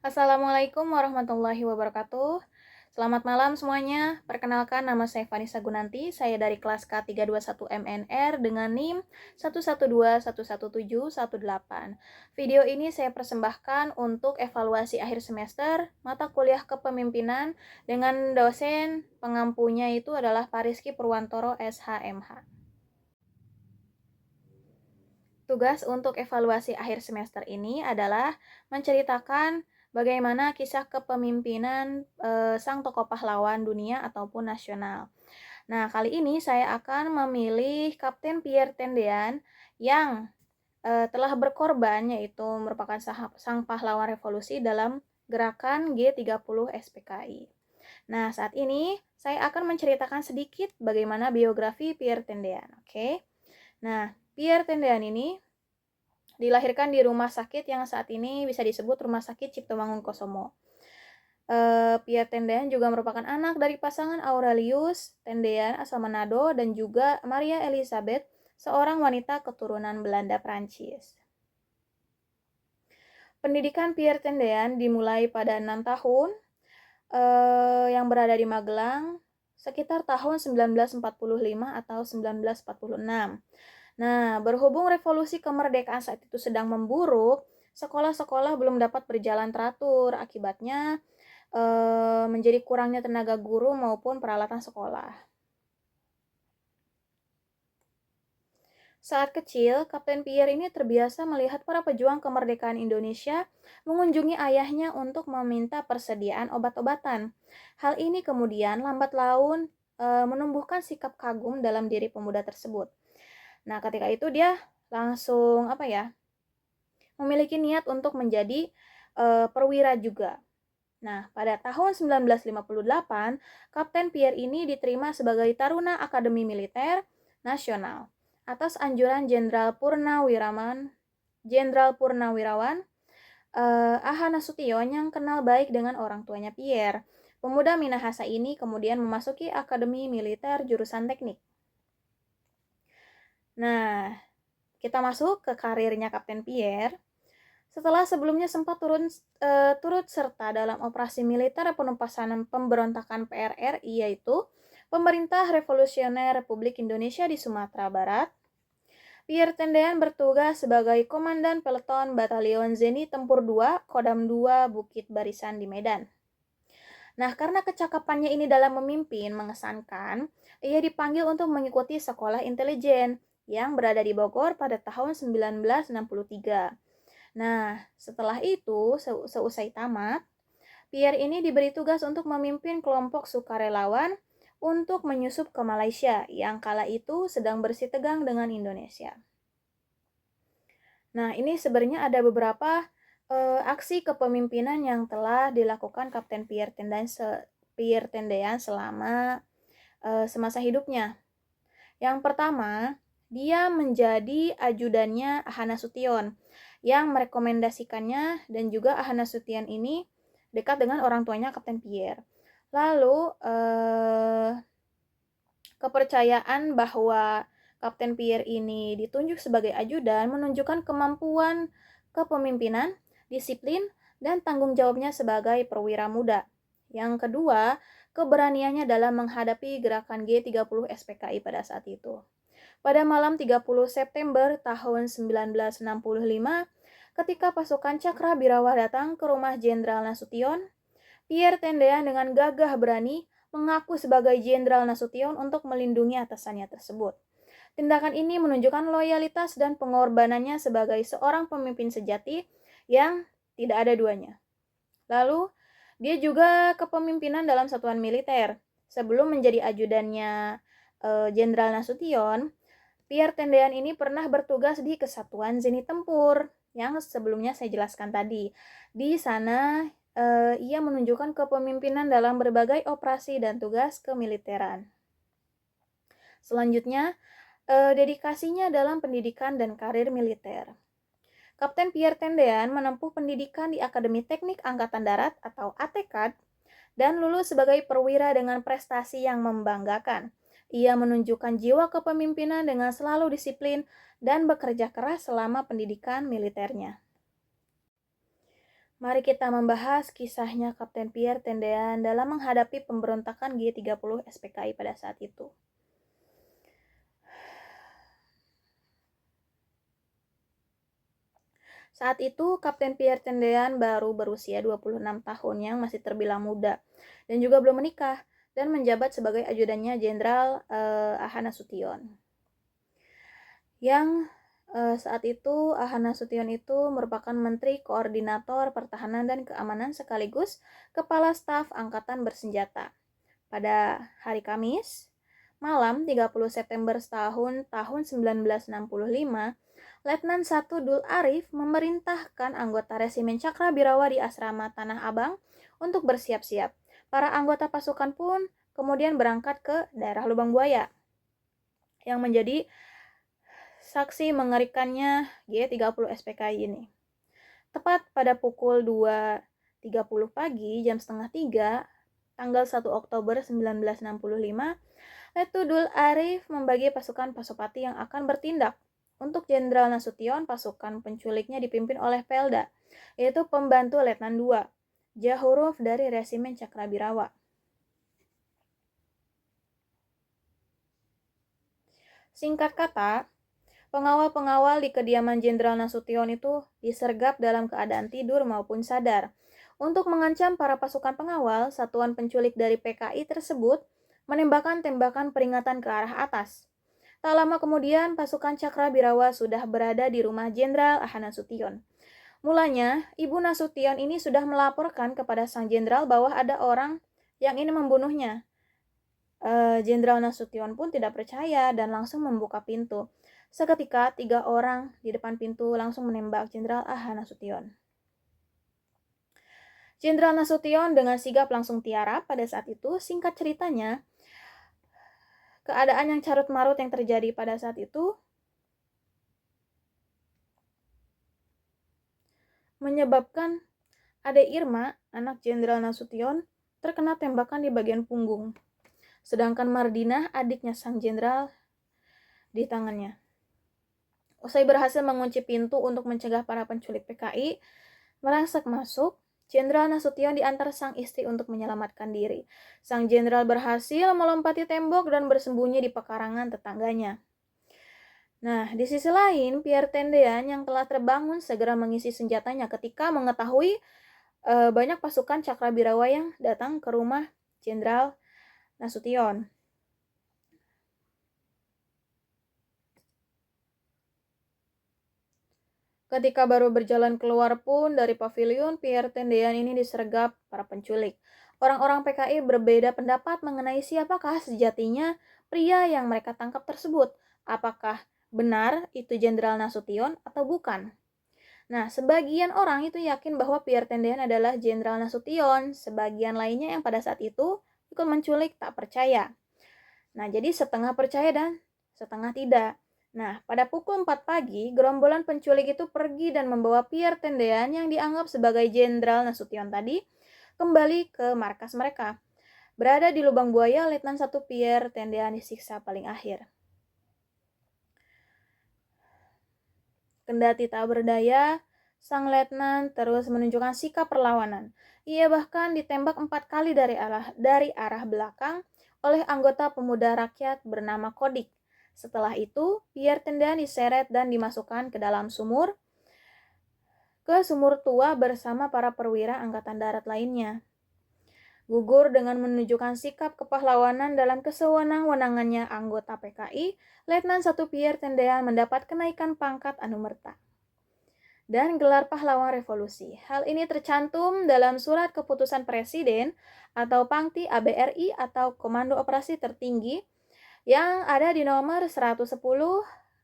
Assalamualaikum warahmatullahi wabarakatuh. Selamat malam semuanya. Perkenalkan, nama saya Vanessa Gunanti. Saya dari kelas K321 MNR dengan NIM 112117118. Video ini saya persembahkan untuk evaluasi akhir semester mata kuliah kepemimpinan dengan dosen pengampunya itu adalah Pak Rizky Purwantoro SHMH. Tugas untuk evaluasi akhir semester ini adalah menceritakan bagaimana kisah kepemimpinan sang tokoh pahlawan dunia ataupun nasional. Nah, kali ini saya akan memilih Kapten Pierre Tendean yang telah berkorban, yaitu merupakan sang pahlawan revolusi dalam gerakan G30 SPKI. Nah, saat ini saya akan menceritakan sedikit bagaimana biografi Pierre Tendean. Oke. Nah, Pierre Tendean ini dilahirkan di rumah sakit yang saat ini bisa disebut Rumah Sakit Cipto Mangunkusumo. Pierre Tendean juga merupakan anak dari pasangan Aurelius Tendean asal Manado dan juga Maria Elizabeth, seorang wanita keturunan Belanda Prancis. Pendidikan Pierre Tendean dimulai pada 6 tahun yang berada di Magelang sekitar tahun 1945 atau 1946. Nah, berhubung revolusi kemerdekaan saat itu sedang memburuk, sekolah-sekolah belum dapat berjalan teratur. Akibatnya menjadi kurangnya tenaga guru maupun peralatan sekolah. Saat kecil, Kapten Pierre ini terbiasa melihat para pejuang kemerdekaan Indonesia mengunjungi ayahnya untuk meminta persediaan obat-obatan. Hal ini kemudian lambat laun menumbuhkan sikap kagum dalam diri pemuda tersebut. Nah, ketika itu dia langsung memiliki niat untuk menjadi perwira juga. Nah, pada tahun 1958, Kapten Pierre ini diterima sebagai Taruna Akademi Militer Nasional atas anjuran Jenderal Purnawirawan Aha Nasution yang kenal baik dengan orang tuanya Pierre. Pemuda Minahasa ini kemudian memasuki Akademi Militer jurusan Teknik. Nah, kita masuk ke karirnya Kapten Pierre. Setelah sebelumnya sempat turut serta dalam operasi militer penumpasan pemberontakan PRRI, yaitu Pemerintah Revolusioner Republik Indonesia di Sumatera Barat, Pierre Tendean bertugas sebagai Komandan Peleton Batalion Zeni Tempur 2, Kodam 2, Bukit Barisan di Medan. Nah, karena kecakapannya ini dalam memimpin mengesankan, ia dipanggil untuk mengikuti sekolah intelijen yang berada di Bogor pada tahun 1963. Nah, setelah itu, seusai tamat, Pierre ini diberi tugas untuk memimpin kelompok sukarelawan untuk menyusup ke Malaysia yang kala itu sedang bersitegang dengan Indonesia. Nah, ini sebenarnya ada beberapa aksi kepemimpinan yang telah dilakukan Kapten Pierre Tendean selama semasa hidupnya. Yang pertama, dia menjadi ajudannya Aha Nasution yang merekomendasikannya, dan juga Aha Nasution ini dekat dengan orang tuanya Kapten Pierre. Lalu kepercayaan bahwa Kapten Pierre ini ditunjuk sebagai ajudan menunjukkan kemampuan kepemimpinan, disiplin, dan tanggung jawabnya sebagai perwira muda. Yang kedua, keberaniannya dalam menghadapi gerakan G30 SPKI pada saat itu. Pada malam 30 September tahun 1965, ketika pasukan Cakra-Birawa datang ke rumah Jenderal Nasution, Pierre Tendean dengan gagah berani mengaku sebagai Jenderal Nasution untuk melindungi atasannya tersebut. Tindakan ini menunjukkan loyalitas dan pengorbanannya sebagai seorang pemimpin sejati yang tidak ada duanya. Lalu, dia juga kepemimpinan dalam satuan militer. Sebelum menjadi ajudannya Jenderal Nasution, Pierre Tendean ini pernah bertugas di Kesatuan Zeni Tempur yang sebelumnya saya jelaskan tadi. Di sana ia menunjukkan kepemimpinan dalam berbagai operasi dan tugas kemiliteran. Selanjutnya, dedikasinya dalam pendidikan dan karir militer. Kapten Pierre Tendean menempuh pendidikan di Akademi Teknik Angkatan Darat atau ATKAD dan lulus sebagai perwira dengan prestasi yang membanggakan. Ia menunjukkan jiwa kepemimpinan dengan selalu disiplin dan bekerja keras selama pendidikan militernya. Mari kita membahas kisahnya Kapten Pierre Tendean dalam menghadapi pemberontakan G30 SPKI pada saat itu. Saat itu, Kapten Pierre Tendean baru berusia 26 tahun yang masih terbilang muda dan juga belum menikah dan menjabat sebagai ajudannya Jenderal Ahana Sution. Yang saat itu Ahana Sution itu merupakan Menteri Koordinator Pertahanan dan Keamanan sekaligus Kepala Staf Angkatan Bersenjata. Pada hari Kamis, malam 30 September tahun 1965, Letnan 1 Dul Arif memerintahkan anggota Resimen Cakrabirawa di Asrama Tanah Abang untuk bersiap-siap. Para anggota pasukan pun kemudian berangkat ke daerah Lubang Buaya yang menjadi saksi mengerikannya G30 SPKI ini. Tepat pada pukul 2.30 pagi, jam setengah 3, tanggal 1 Oktober 1965, Letu Dul Arif membagi pasukan Pasopati yang akan bertindak. Untuk Jenderal Nasution, pasukan penculiknya dipimpin oleh Pelda, yaitu pembantu Letnan 2, Jahuruf dari Resimen Cakrabirawa. Singkat kata, pengawal-pengawal di kediaman Jenderal Nasution itu disergap dalam keadaan tidur maupun sadar. Untuk mengancam para pasukan pengawal, satuan penculik dari PKI tersebut menembakkan tembakan peringatan ke arah atas. Tak lama kemudian, pasukan Cakrabirawa sudah berada di rumah Jenderal Ahana Sution. Mulanya, Ibu Nasution ini sudah melaporkan kepada sang jenderal bahwa ada orang yang ingin membunuhnya. Jenderal Nasution pun tidak percaya dan langsung membuka pintu. Seketika, 3 orang di depan pintu langsung menembak Jenderal Ahana Sution. Jenderal Nasution dengan sigap langsung tiarap pada saat itu. Singkat ceritanya, keadaan yang carut-marut yang terjadi pada saat itu menyebabkan Ade Irma, anak Jenderal Nasution, terkena tembakan di bagian punggung. Sedangkan Mardinah, adiknya sang jenderal, di tangannya. Usai berhasil mengunci pintu untuk mencegah para penculik PKI merangsek masuk, Jenderal Nasution diantar sang istri untuk menyelamatkan diri. Sang jenderal berhasil melompati tembok dan bersembunyi di pekarangan tetangganya. Nah, di sisi lain, Pierre Tendean yang telah terbangun segera mengisi senjatanya ketika mengetahui banyak pasukan Cakrabirawa yang datang ke rumah Jenderal Nasution. Ketika baru berjalan keluar pun dari pavilion, Pierre Tendean ini disergap para penculik. Orang-orang PKI berbeda pendapat mengenai siapakah sejatinya pria yang mereka tangkap tersebut. Apakah benar itu Jenderal Nasution atau bukan? Nah, sebagian orang itu yakin bahwa Pierre Tendean adalah Jenderal Nasution. Sebagian lainnya yang pada saat itu ikut menculik tak percaya. Nah, jadi setengah percaya dan setengah tidak. Nah, pada pukul 4 pagi, gerombolan penculik itu pergi dan membawa Pierre Tendean yang dianggap sebagai Jenderal Nasution tadi kembali ke markas mereka. Berada di Lubang Buaya, Letnan 1 Pierre Tendean disiksa paling akhir. Kendati tak berdaya, sang letnan terus menunjukkan sikap perlawanan. Ia bahkan ditembak 4 kali dari arah belakang oleh anggota pemuda rakyat bernama Kodik. Setelah itu, Pierre Tendean diseret dan dimasukkan ke dalam sumur tua bersama para perwira angkatan darat lainnya. Gugur dengan menunjukkan sikap kepahlawanan dalam kesewenang-wenangannya anggota PKI, Letnan 1 Pierre Tendean mendapat kenaikan pangkat anumerta dan gelar pahlawan revolusi. Hal ini tercantum dalam surat keputusan Presiden atau Pangti ABRI atau Komando Operasi Tertinggi yang ada di nomor 110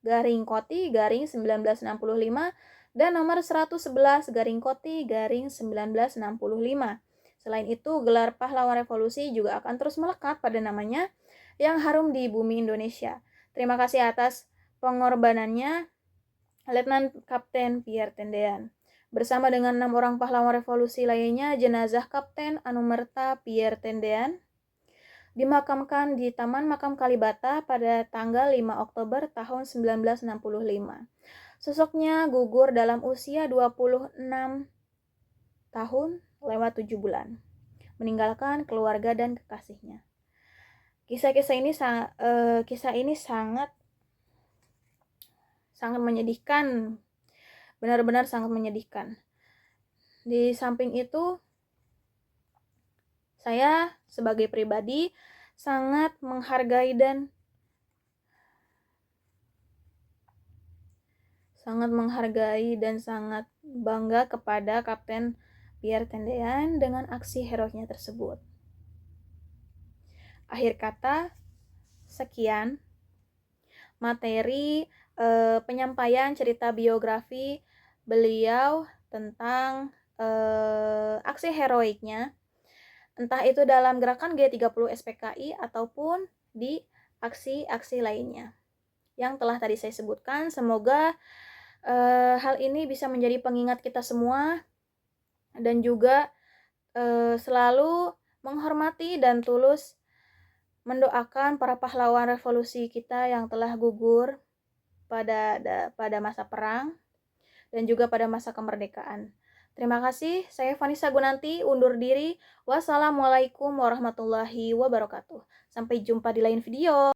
garing Koti garing 1965 dan nomor 111 garing Koti garing 1965. Selain itu, gelar pahlawan revolusi juga akan terus melekat pada namanya yang harum di bumi Indonesia. Terima kasih atas pengorbanannya Letnan Kapten Pierre Tendean. Bersama dengan 6 orang pahlawan revolusi lainnya, jenazah Kapten Anumerta Pierre Tendean dimakamkan di Taman Makam Kalibata pada tanggal 5 Oktober tahun 1965. Sosoknya gugur dalam usia 26 tahun lewat 7 bulan, meninggalkan keluarga dan kekasihnya. Kisah ini sangat menyedihkan, benar-benar sangat menyedihkan. Di samping itu, saya sebagai pribadi sangat menghargai dan sangat bangga kepada Kapten Pierre Tendean dengan aksi heroiknya tersebut. Akhir kata, sekian materi penyampaian cerita biografi beliau tentang aksi heroiknya, entah itu dalam gerakan G30 SPKI ataupun di aksi-aksi lainnya yang telah tadi saya sebutkan. Semoga hal ini bisa menjadi pengingat kita semua dan juga selalu menghormati dan tulus mendoakan para pahlawan revolusi kita yang telah gugur pada masa perang dan juga pada masa kemerdekaan. Terima kasih, saya Vanessa Gunanti undur diri. Wassalamualaikum warahmatullahi wabarakatuh. Sampai jumpa di lain video.